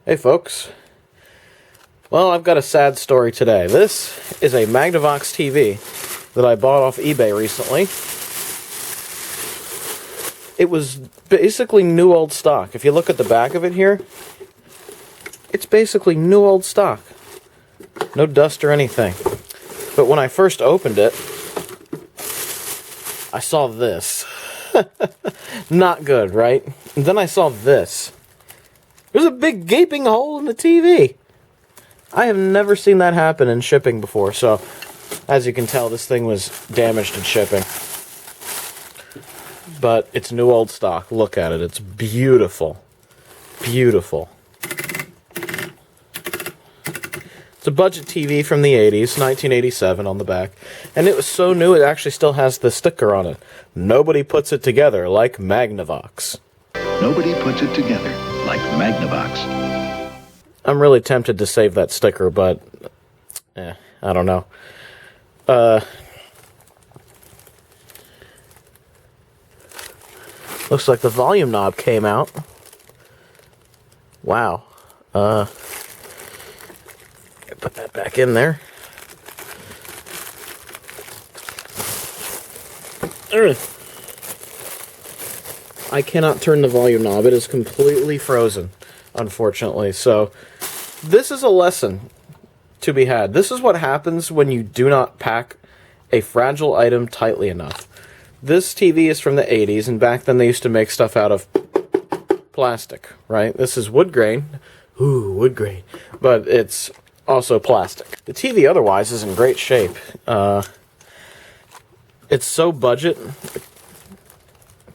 Hey folks, well I've got a sad story today. This is a Magnavox TV that I bought off eBay recently. It was basically new old stock. If you look at the back of it here, it's basically new old stock. No dust or anything. But when I first opened it, I saw this. Not good, right? And then I saw this. There's a big gaping hole in the TV. I have never seen that happen in shipping before, so as you can tell, this thing was damaged in shipping. But it's new old stock. Look at it. It's beautiful. Beautiful. It's a budget TV from the 80s, 1987 on the back. And it was so new it actually still has the sticker on it. Nobody puts it together like Magnavox. Nobody puts it together like Magnavox. I'm really tempted to save that sticker, but I don't know. Looks like the volume knob came out. Wow. Put that back in there. I cannot turn the volume knob. It is completely frozen, unfortunately. So, this is a lesson to be had. This is what happens when you do not pack a fragile item tightly enough. This TV is from the 80s, and back then they used to make stuff out of plastic, right? This is wood grain. Ooh, wood grain. But it's also plastic. The TV otherwise is in great shape. It's so budget.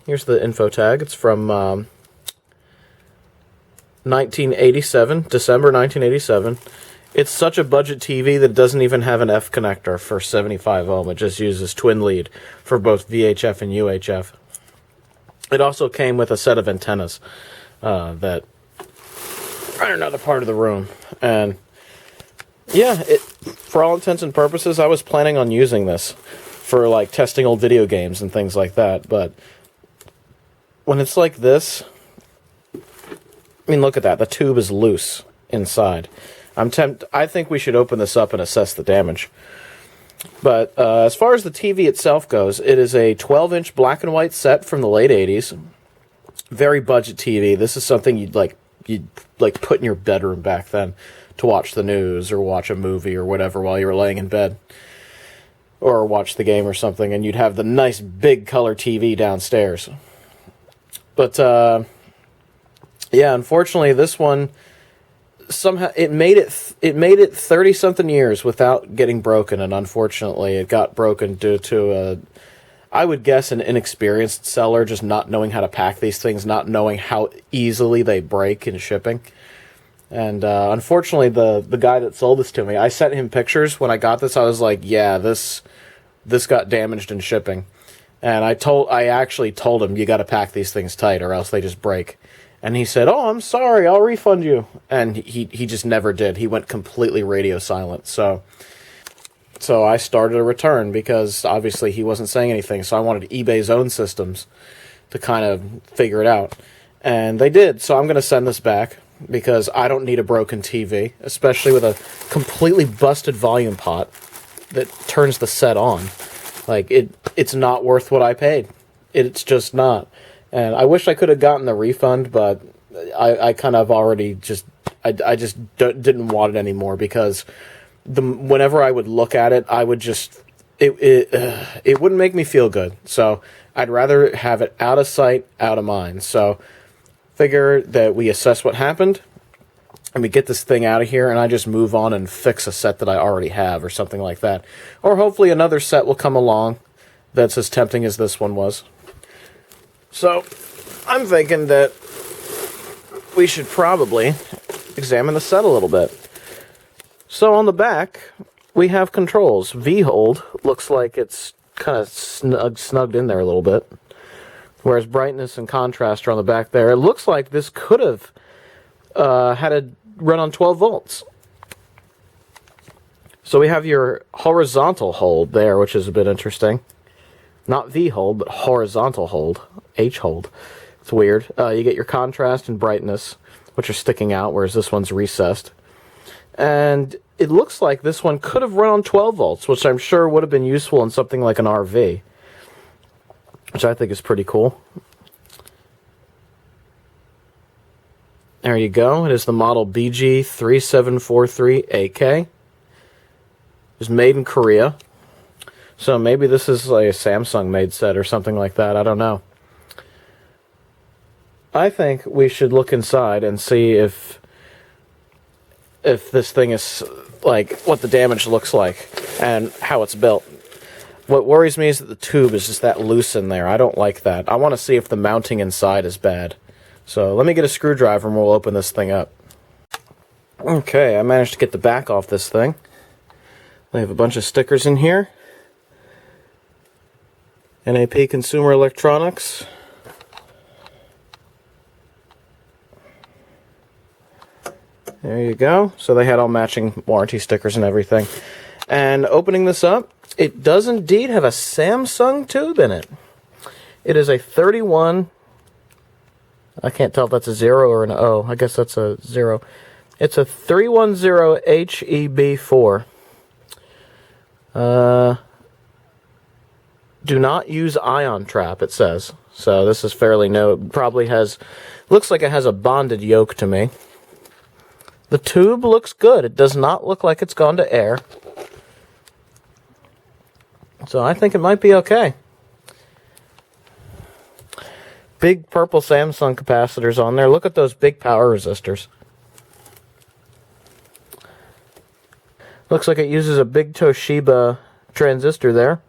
Here's the info tag. It's from 1987, December 1987. It's such a budget TV that it doesn't even have an F connector for 75 ohm. It just uses twin lead for both VHF and UHF. It also came with a set of antennas that are in another part of the room. And yeah, for all intents and purposes, I was planning on using this for like testing old video games and things like that. But when it's like this, I mean, look at that. The tube is loose inside. I think we should open this up and assess the damage. But as far as the TV itself goes, it is a 12-inch black and white set from the late 80s. Very budget TV. This is something you'd put in your bedroom back then to watch the news or watch a movie or whatever while you were laying in bed. Or watch the game or something, and you'd have the nice big color TV downstairs. But yeah, unfortunately, this one somehow it made it 30-something years without getting broken, and unfortunately, it got broken due to I would guess an inexperienced seller just not knowing how to pack these things, not knowing how easily they break in shipping. And unfortunately, the guy that sold this to me, I sent him pictures when I got this. I was like, yeah, this got damaged in shipping. And I actually told him, you got to pack these things tight or else they just break. And he said, oh, I'm sorry, I'll refund you. And he just never did. He went completely radio silent. So I started a return because obviously he wasn't saying anything. So I wanted eBay's own systems to kind of figure it out. And they did. So I'm going to send this back because I don't need a broken TV, especially with a completely busted volume pot that turns the set on. Like, it's not worth what I paid. It's just not. And I wish I could have gotten the refund, but I kind of already just, I just didn't want it anymore because whenever I would look at it, I would just, it wouldn't make me feel good. So I'd rather have it out of sight, out of mind. So figure that we assess what happened and we get this thing out of here and I just move on and fix a set that I already have or something like that. Or hopefully another set will come along that's as tempting as this one was. So I'm thinking that we should probably examine the set a little bit. So on the back, we have controls. V-hold looks like it's kind of snugged in there a little bit. Whereas brightness and contrast are on the back there. It looks like this could have had a run on 12 volts. So we have your horizontal hold there, which is a bit interesting. Not V-hold, but horizontal hold. H-hold. It's weird. You get your contrast and brightness. which are sticking out, whereas this one's recessed. And it looks like this one could have run on 12 volts, which I'm sure would have been useful in something like an RV, which I think is pretty cool. There you go. It is the model BG3743AK. It was made in Korea. So maybe this is like a Samsung made set or something like that. I don't know. I think we should look inside and see if this thing is, like, what the damage looks like and how it's built. What worries me is that the tube is just that loose in there. I don't like that. I want to see if the mounting inside is bad. So let me get a screwdriver and we'll open this thing up. Okay, I managed to get the back off this thing. I have a bunch of stickers in here. NAP Consumer Electronics. There you go. So they had all matching warranty stickers and everything. And opening this up, it does indeed have a Samsung tube in it. It is a 31... I can't tell if that's a 0 or an O. I guess that's a 0. It's a 310HEB4. Do not use ion trap, it says. So this is fairly new. It probably has... Looks like it has a bonded yoke to me. The tube looks good. It does not look like it's gone to air. So I think it might be okay. Big purple Samsung capacitors on there. Look at those big power resistors. Looks like it uses a big Toshiba transistor there.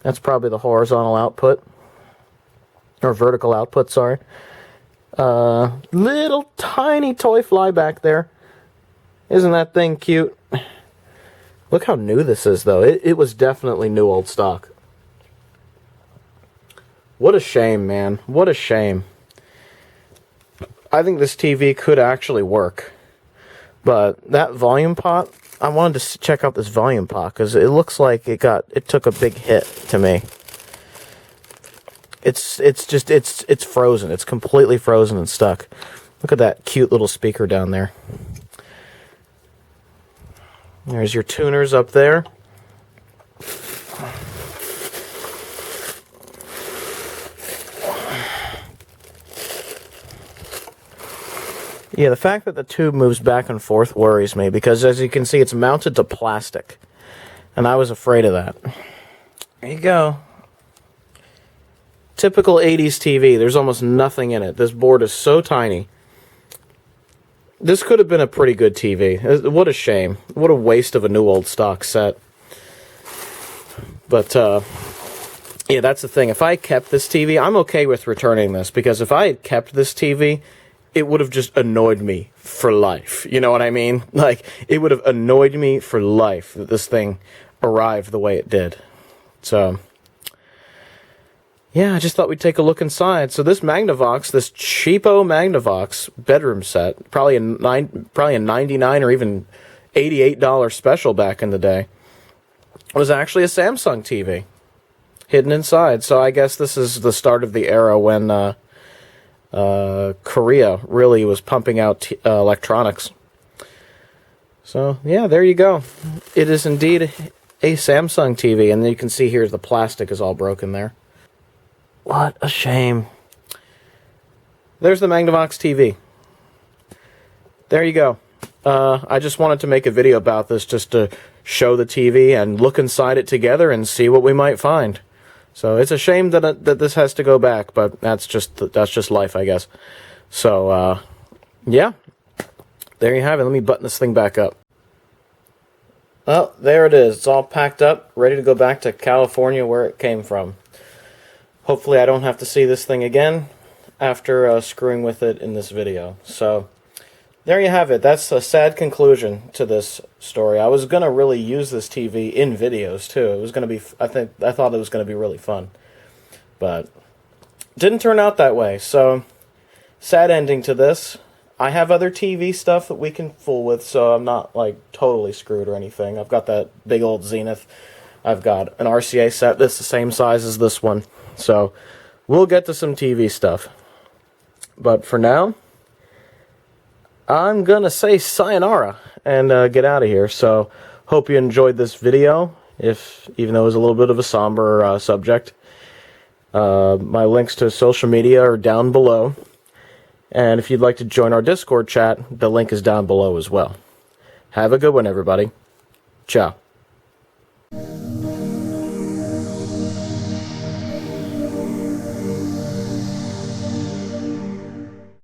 That's probably the horizontal output. Or vertical output, sorry. Little tiny toy fly back there. Isn't that thing cute? Look how new this is, though. It was definitely new old stock. What a shame, man. What a shame. I think this TV could actually work. But that volume pot, I wanted to check out this volume pot because it looks like it took a big hit to me. It's frozen. It's completely frozen and stuck. Look at that cute little speaker down there. There's your tuners up there. Yeah, the fact that the tube moves back and forth worries me because, as you can see, it's mounted to plastic. And I was afraid of that. There you go. Typical 80s TV. There's almost nothing in it. This board is so tiny. This could have been a pretty good TV. What a shame. What a waste of a new old stock set. But, yeah, that's the thing. If I kept this TV, I'm okay with returning this. Because if I had kept this TV, it would have just annoyed me for life. You know what I mean? Like, it would have annoyed me for life that this thing arrived the way it did. So, yeah, I just thought we'd take a look inside. So this Magnavox, this cheapo Magnavox bedroom set, probably a $99 or even $88 special back in the day, was actually a Samsung TV hidden inside. So I guess this is the start of the era when Korea really was pumping out electronics. So yeah, there you go. It is indeed a Samsung TV, and you can see here the plastic is all broken there. What a shame. There's the Magnavox TV. There you go. I just wanted to make a video about this just to show the TV and look inside it together and see what we might find. So it's a shame that this has to go back, but that's just life, I guess. So yeah, there you have it. Let me button this thing back up. Well, there it is. It's all packed up, ready to go back to California where it came from. Hopefully I don't have to see this thing again after screwing with it in this video. So there you have it. That's a sad conclusion to this story. I was going to really use this TV in videos too. It was going to be, I thought it was going to be really fun. But didn't turn out that way. So sad ending to this. I have other TV stuff that we can fool with, so I'm not like totally screwed or anything. I've got that big old Zenith. I've got an RCA set that's the same size as this one. So we'll get to some TV stuff. But for now, I'm gonna say sayonara and get out of here. So, hope you enjoyed this video, even though it was a little bit of a somber subject. My links to social media are down below. And if you'd like to join our Discord chat, the link is down below as well. Have a good one, everybody. Ciao.